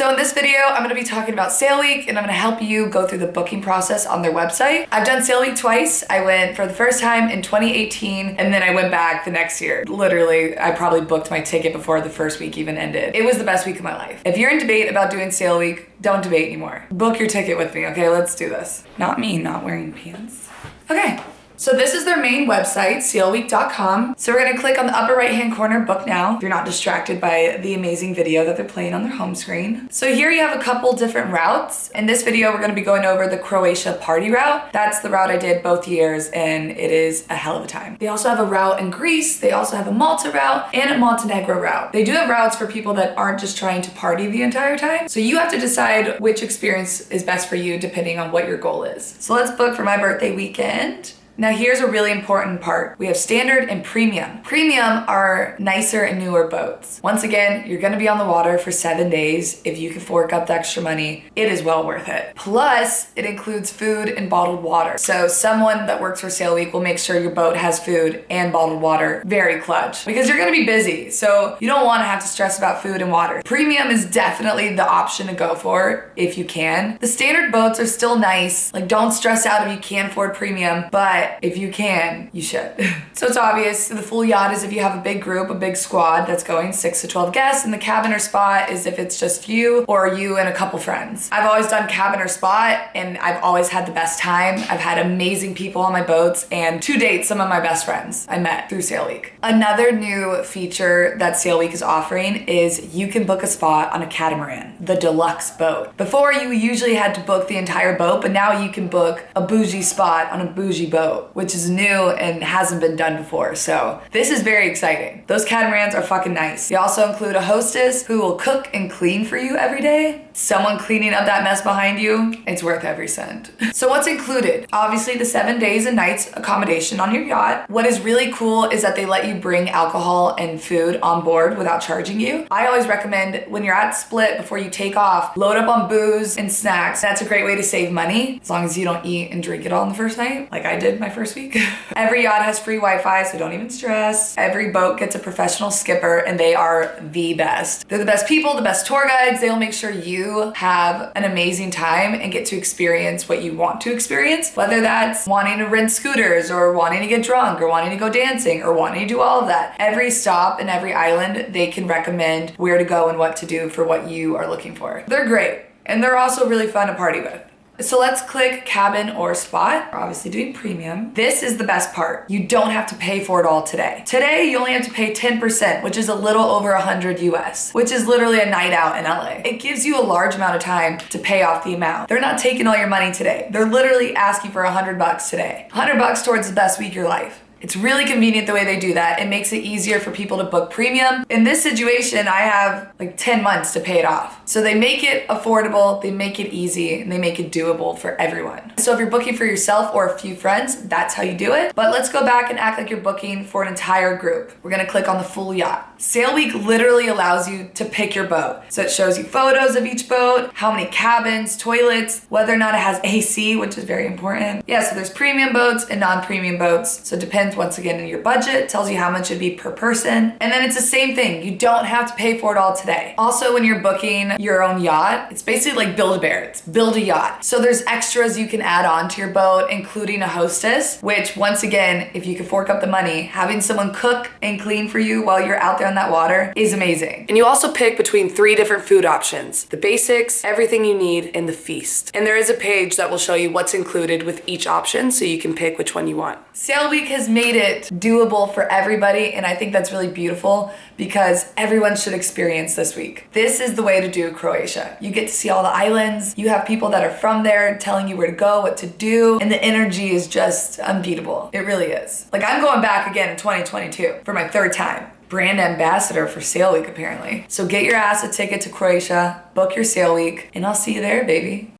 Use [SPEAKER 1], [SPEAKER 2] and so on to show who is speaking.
[SPEAKER 1] So in this video, I'm gonna be talking about SailWeek and I'm gonna help you go through the booking process on their website. I've done SailWeek twice. I went for the first time in 2018 and then I went back the next year. Literally, I probably booked my ticket before the first week even ended. It was the best week of my life. If you're in debate about doing SailWeek, don't debate anymore. Book your ticket with me, okay? Let's do this. Not me not wearing pants. Okay. So this is their main website, SailWeek.com. So we're gonna click on the upper right-hand corner, book now, if you're not distracted by the amazing video that they're playing on their home screen. So here you have a couple different routes. In this video, we're gonna be going over the Croatia party route. That's the route I did both years, and it is a hell of a time. They also have a route in Greece, they also have a Malta route, and a Montenegro route. They do have routes for people that aren't just trying to party the entire time. So you have to decide which experience is best for you depending on what your goal is. So let's book for my birthday weekend. Now here's a really important part. We have standard and premium. Premium are nicer and newer boats. Once again, you're gonna be on the water for 7 days. If you can fork up the extra money, it is well worth it. Plus, it includes food and bottled water. So someone that works for SailWeek will make sure your boat has food and bottled water. Very clutch. Because you're gonna be busy, so you don't wanna have to stress about food and water. Premium is definitely the option to go for if you can. The standard boats are still nice. Like, don't stress out if you can't afford premium, but if you can, you should. So it's obvious, the full yacht is if you have a big group, a big squad that's going 6 to 12 guests, and the cabin or spot is if it's just you or you and a couple friends. I've always done cabin or spot and I've always had the best time. I've had amazing people on my boats, and to date, some of my best friends I met through SailWeek. Another new feature that SailWeek is offering is you can book a spot on a Catamaran, the Deluxe boat. Before, you usually had to book the entire boat, but now you can book a bougie spot on a bougie boat, which is new and hasn't been done before. So this is very exciting. Those catamarans are fucking nice. They also include a hostess who will cook and clean for you every day. Someone cleaning up that mess behind you. It's worth every cent. So what's included? Obviously the 7 days and nights accommodation on your yacht. What is really cool is that they let you bring alcohol and food on board without charging you. I always recommend when you're at Split, before you take off, load up on booze and snacks. That's a great way to save money, as long as you don't eat and drink it all on the first night, like I did my first week. Every yacht has free Wi-Fi, so don't even stress. Every boat gets a professional skipper, and they are the best. They're the best people, the best tour guides. They'll make sure you have an amazing time and get to experience what you want to experience, whether that's wanting to rent scooters or wanting to get drunk or wanting to go dancing or wanting to do all of that. Every stop and every island, they can recommend where to go and what to do for what you are looking for. They're great, and they're also really fun to party with. So let's click cabin or spot. We're obviously doing premium. This is the best part. You don't have to pay for it all today. Today, you only have to pay 10%, which is a little over 100 US, which is literally a night out in LA. It gives you a large amount of time to pay off the amount. They're not taking all your money today. They're literally asking for $100 today. $100 towards the best week of your life. It's really convenient the way they do that. It makes it easier for people to book premium. In this situation, I have like 10 months to pay it off. So they make it affordable, they make it easy, and they make it doable for everyone. So if you're booking for yourself or a few friends, that's how you do it. But let's go back and act like you're booking for an entire group. We're gonna click on the full yacht. SailWeek literally allows you to pick your boat. So it shows you photos of each boat, how many cabins, toilets, whether or not it has AC, which is very important. Yeah, so there's premium boats and non-premium boats. So it depends once again on your budget, tells you how much it'd be per person. And then it's the same thing. You don't have to pay for it all today. Also, when you're booking your own yacht, it's basically like Build-A-Bear. It's build a yacht. So there's extras you can add on to your boat, including a hostess, which once again, if you can fork up the money, having someone cook and clean for you while you're out there on that water is amazing. And you also pick between 3 different food options: the basics, everything you need, and the feast. And there is a page that will show you what's included with each option, so you can pick which one you want. SailWeek has made it doable for everybody, and I think that's really beautiful because everyone should experience this week. This is the way to do Croatia. You get to see all the islands, you have people that are from there telling you where to go, what to do, and the energy is just unbeatable. It really is. Like, I'm going back again in 2022 for my 3rd time. Brand ambassador for SailWeek apparently. So get your ass a ticket to Croatia, book your SailWeek, and I'll see you there, baby.